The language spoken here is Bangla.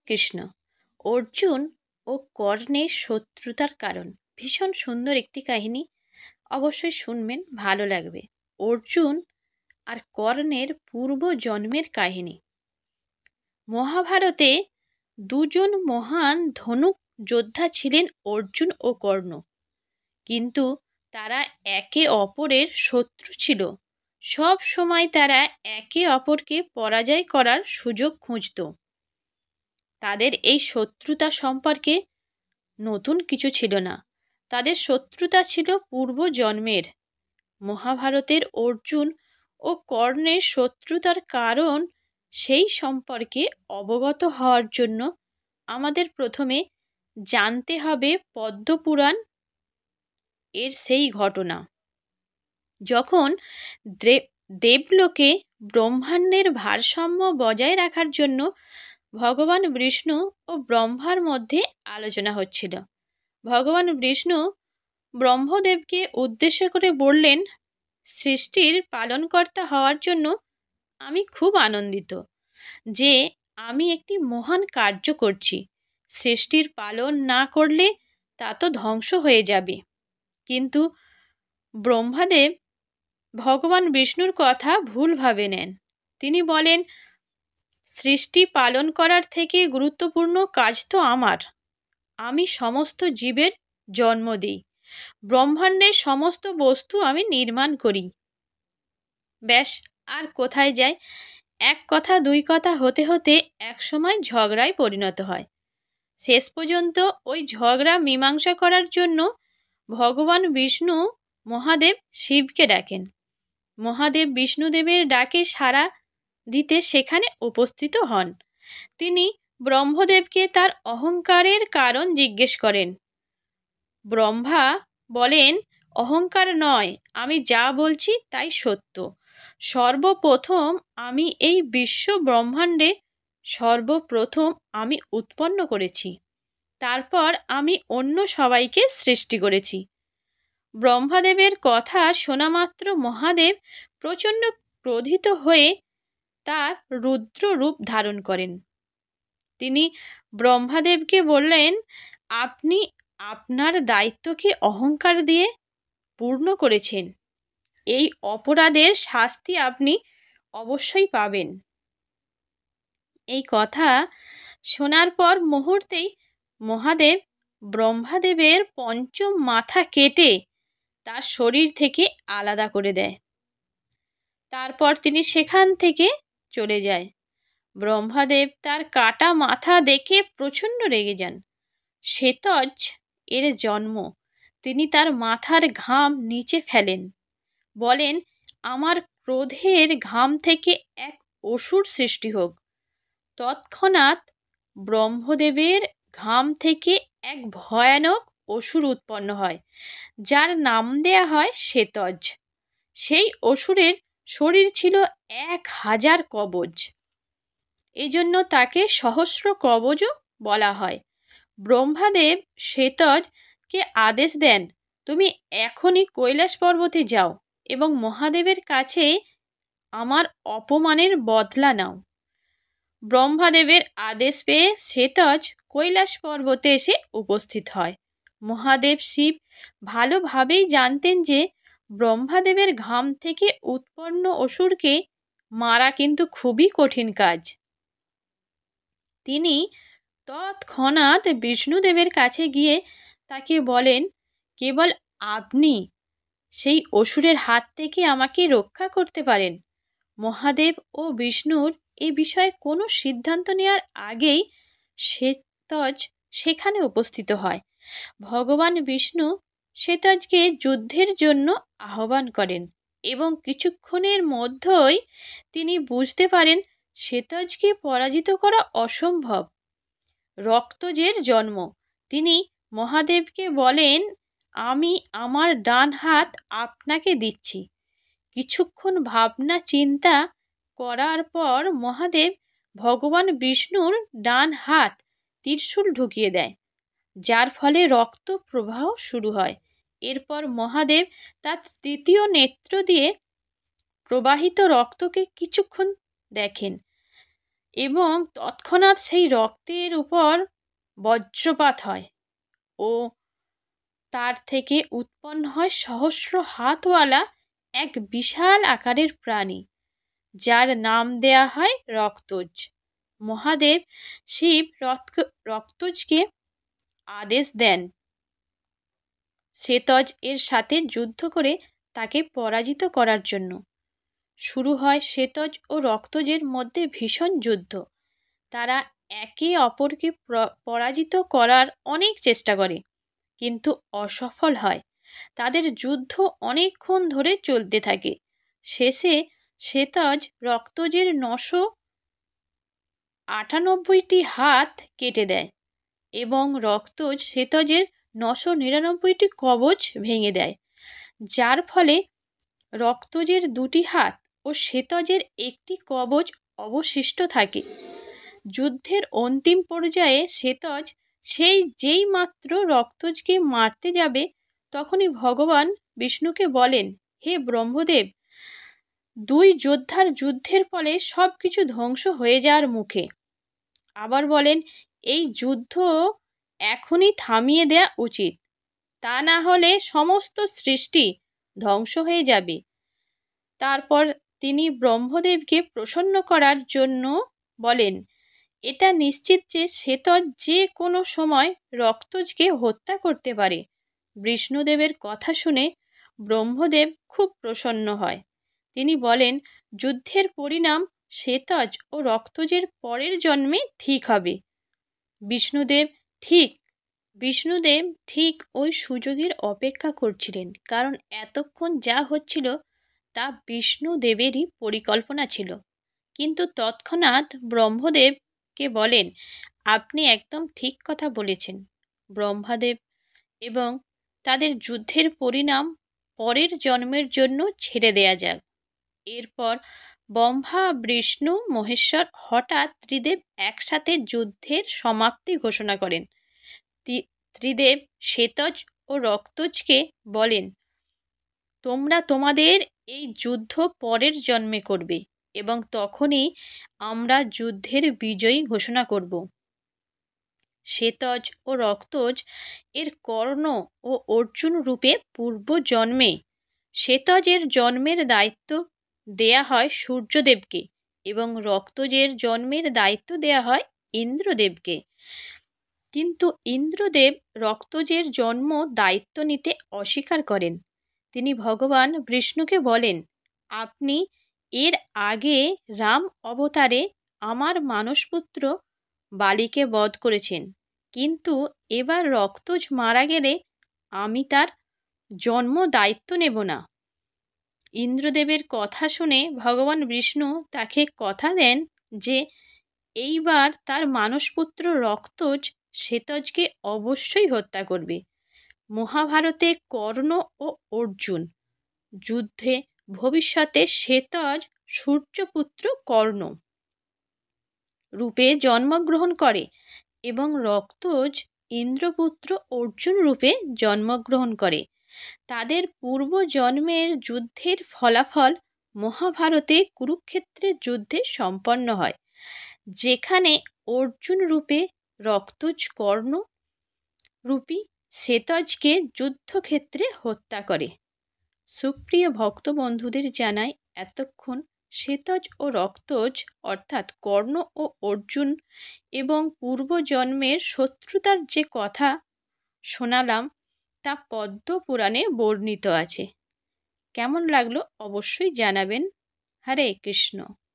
কৃষ্ণ। অর্জুন ও কর্ণের শত্রুতার কারণ। ভীষণ সুন্দর একটি কাহিনী, অবশ্যই শুনবেন, ভালো লাগবে। অর্জুন আর কর্ণের পূর্ব জন্মের কাহিনী। মহাভারতে দুজন মহান ধনুক যোদ্ধা ছিলেন অর্জুন ও কর্ণ, কিন্তু তারা একে অপরের শত্রু ছিল। সব সময় তারা একে অপরকে পরাজয় করার সুযোগ খুঁজত। তাদের এই শত্রুতা সম্পর্কে নতুন কিছু ছিল না, তাদের শত্রুতা ছিল পূর্বজন্মের। মহাভারতের অর্জুন ও কর্ণের শত্রুতার কারণ সেই সম্পর্কে অবগত হওয়ার জন্য আমাদের প্রথমে জানতে হবে পদ্মপুরাণ এর সেই ঘটনা। যখন দেবলোকে ব্রহ্মাণ্ডের ভারসাম্য বজায় রাখার জন্য ভগবান বিষ্ণু ও ব্রহ্মার মধ্যে আলোচনা হচ্ছিল, ভগবান বিষ্ণু ব্রহ্মদেবকে উদ্দেশ্য করে বললেন, সৃষ্টির পালনকর্তা হওয়ার জন্য আমি খুব আনন্দিত যে আমি একটি মহান কার্য করছি। সৃষ্টির পালন না করলে তা তো ধ্বংস হয়ে যাবে। কিন্তু ব্রহ্মাদেব ভগবান বিষ্ণুর কথা ভুলভাবে নেন। তিনি বলেন, সৃষ্টি পালন করার থেকে গুরুত্বপূর্ণ কাজ তো আমার। আমি সমস্ত জীবের জন্ম দিই, ব্রহ্মাণ্ডের সমস্ত বস্তু আমি নির্মাণ করি। ব্যাস, আর কোথায় যায়? এক কথা দুই কথা হতে হতে একসময় ঝগড়ায় পরিণত হয়। শেষ পর্যন্ত ওই ঝগড়া মীমাংসা করার জন্য ভগবান বিষ্ণু মহাদেব শিবকে ডাকেন। মহাদেব বিষ্ণুদেবের ডাকে সাড়া দিতে সেখানে উপস্থিত হন। তিনি ব্রহ্মদেবকে তার অহংকারের কারণ জিজ্ঞেস করেন। ব্রহ্মা বলেন, অহংকার নয়, আমি যা বলছি তাই সত্য। সর্বপ্রথম আমি এই বিশ্ব ব্রহ্মাণ্ডে সর্বপ্রথম আমি উৎপন্ন করেছি, তারপর আমি অন্য সবাইকে সৃষ্টি করেছি। ব্রহ্মাদেবের কথা শোনা মাত্র মহাদেব প্রচণ্ড ক্রোধিত হয়ে তার রুদ্র রূপ ধারণ করেন। তিনি ব্রহ্মাদেবকে বললেন, আপনি আপনার দায়িত্বকে অহংকার দিয়ে পূর্ণ করেছেন। এই অপরাধের শাস্তি আপনি অবশ্যই পাবেন। এই কথা শোনার পর মুহূর্তেই মহাদেব ব্রহ্মাদেবের পঞ্চম মাথা কেটে তার শরীর থেকে আলাদা করে দেয়। তারপর তিনি সেখান থেকে চলে যায়। ব্রহ্মাদেব তার কাটা মাথা দেখে প্রচণ্ড রেগে যান। শ্বেতজ এর জন্ম। তিনি তার মাথার ঘাম নিচে ফেলেন, বলেন, আমার ক্রোধের ঘাম থেকে এক অসুর সৃষ্টি হোক। তৎক্ষণাৎ ব্রহ্মদেবের ঘাম থেকে এক ভয়ানক অসুর উৎপন্ন হয়, যার নাম দেয়া হয় শ্বেতজ। সেই অসুরের শরীর ছিল 1000 কবচ, এজন্য তাকে সহস্র কবচও বলা হয়। ব্রহ্মাদেব শ্বেতজকে আদেশ দেন, তুমি এখনই কৈলাস পর্বতে যাও এবং মহাদেবের কাছে আমার অপমানের বদলা নাও। ব্রহ্মাদেবের আদেশ পেয়ে শ্বেতজ কৈলাস পর্বতে এসে উপস্থিত হয়। মহাদেব শিব ভালোভাবেই জানতেন যে ব্রহ্মাদেবের ঘাম থেকে উৎপন্ন অসুরকে মারা কিন্তু খুবই কঠিন কাজ। তিনি তৎক্ষণাৎ বিষ্ণুদেবের কাছে গিয়ে তাকে বলেন, কেবল আপনি সেই অসুরের হাত থেকে আমাকে রক্ষা করতে পারেন। মহাদেব ও বিষ্ণুর এ বিষয়ে কোনো সিদ্ধান্ত নেওয়ার আগেই শ্বেতজ সেখানে উপস্থিত হয়। ভগবান বিষ্ণু শ্বেতজকে যুদ্ধের জন্য আহ্বান করেন এবং কিছুক্ষণের মধ্যেই তিনি বুঝতে পারেন শ্বেতজকে পরাজিত করা অসম্ভব। রক্তজের জন্ম। তিনি মহাদেবকে বলেন, আমি আমার ডান হাত আপনাকে দিচ্ছি। কিছুক্ষণ ভাবনা চিন্তা করার পর মহাদেব ভগবান বিষ্ণুর ডান হাত ত্রিশূল ঢুকিয়ে দেয়, যার ফলে রক্ত প্রবাহ শুরু হয়। এরপর মহাদেব তার তৃতীয় নেত্র দিয়ে প্রবাহিত রক্তকে কিছুক্ষণ দেখেন এবং তৎক্ষণাৎ সেই রক্তের উপর বজ্রপাত হয় ও তার থেকে উৎপন্ন হয় সহস্র হাতওয়ালা এক বিশাল আকারের প্রাণী, যার নাম দেয়া হয় রক্তজ। মহাদেব শিব রক্তজকে আদেশ দেন শ্বেতজ এর সাথে যুদ্ধ করে তাকে পরাজিত করার জন্য। শুরু হয় শ্বেতজ ও রক্তজের মধ্যে ভীষণ যুদ্ধ। তারা একে অপরকে পরাজিত করার অনেক চেষ্টা করে, কিন্তু অসফল হয়। তাদের যুদ্ধ অনেকক্ষণ ধরে চলতে থাকে। শেষে শ্বেতজ রক্তজের 998টি হাত কেটে দেয় এবং রক্তজ শ্বেতজের 999টি কবচ ভেঙে দেয়, যার ফলে রক্তজের 2টি হাত ও শ্বেতজের একটি কবচ অবশিষ্ট থাকে। যুদ্ধের অন্তিম পর্যায়ে শ্বেতজ যেই মাত্র রক্তজকে মারতে যাবে, তখনই ভগবান বিষ্ণুকে বলেন, হে ব্রহ্মদেব, 2 যোদ্ধার যুদ্ধের ফলে সব কিছু ধ্বংস হয়ে যাওয়ার মুখে। আবার বলেন, এই যুদ্ধ এখনই থামিয়ে দেয়া উচিত, তা না হলে সমস্ত সৃষ্টি ধ্বংস হয়ে যাবে। তারপর তিনি ব্রহ্মদেবকে প্রসন্ন করার জন্য বলেন, এটা নিশ্চিত যে শ্বেতজ যে কোনো সময় রক্তজকে হত্যা করতে পারে। বিষ্ণুদেবের কথা শুনে ব্রহ্মদেব খুব প্রসন্ন হয়। তিনি বলেন, যুদ্ধের পরিণাম শ্বেতজ ও রক্তজের পরের জন্মে ঠিক হবে। বিষ্ণুদেব ঠিক ওই সুযোগের অপেক্ষা করছিলেন, কারণ এতক্ষণ যা হচ্ছিল তা বিষ্ণুদেবেরই পরিকল্পনা ছিল। কিন্তু তৎক্ষণাৎ ব্রহ্মদেবকে বলেন, আপনি একদম ঠিক কথা বলেছেন। ব্রহ্মদেব এবং তাদের যুদ্ধের পরিণাম পরের জন্মের জন্য ছেড়ে দেয়া যাক। এরপর ব্রহ্মা, বিষ্ণু, মহেশ্বর হঠাৎ ত্রিদেব একসাথে যুদ্ধের সমাপ্তি ঘোষণা করেন। ত্রিদেব শ্বেতজ ও রক্তজকে বলেন, তোমরা তোমাদের এই যুদ্ধ পরের জন্মে করবে এবং তখনই আমরা যুদ্ধের বিজয়ী ঘোষণা করব। শ্বেতজ ও রক্তজ এর কর্ণ ও অর্জুন রূপে পূর্ব জন্মে শ্বেতজের জন্মের দায়িত্ব দেয়া হয় সূর্যদেবকে এবং রক্তজের জন্মের দায়িত্ব দেয়া হয় ইন্দ্রদেবকে। কিন্তু ইন্দ্রদেব রক্তজের জন্ম দায়িত্ব নিতে অস্বীকার করেন। তিনি ভগবান বিষ্ণুকে বলেন, আপনি এর আগে রাম অবতারে আমার মানসপুত্র বালিকে বধ করেছেন, কিন্তু এবার রক্তজ মারা গেলে আমি তার জন্ম দায়িত্ব নেব না। ইন্দ্রদেবের কথা শুনে ভগবান বিষ্ণু তাকে কথা দেন যে এইবার তার মানসপুত্র রক্তজ শ্বেতজকে অবশ্যই হত্যা করবে। মহাভারতে কর্ণ ও অর্জুন যুদ্ধে ভবিষ্যতে শ্বেতজ সূর্যপুত্র কর্ণ রূপে জন্মগ্রহণ করে এবং রক্তজ ইন্দ্রপুত্র অর্জুন রূপে জন্মগ্রহণ করে। তাদের পূর্বজন্মের যুদ্ধের ফলাফল মহাভারতে কুরুক্ষেত্রের যুদ্ধে সম্পন্ন হয়, যেখানে অর্জুন রূপে রক্তজ কর্ণ রূপী শ্বেতজকে যুদ্ধক্ষেত্রে হত্যা করে। সুপ্রিয় ভক্ত বন্ধুদের জানাই, এতক্ষণ শ্বেতজ ও রক্তজ অর্থাৎ কর্ণ ও অর্জুন এবং পূর্বজন্মের শত্রুতার যে কথা শোনালাম তা পদ্ম পুরাণে বর্ণিত আছে। কেমন লাগলো অবশ্যই জানাবেন। হরে কৃষ্ণ।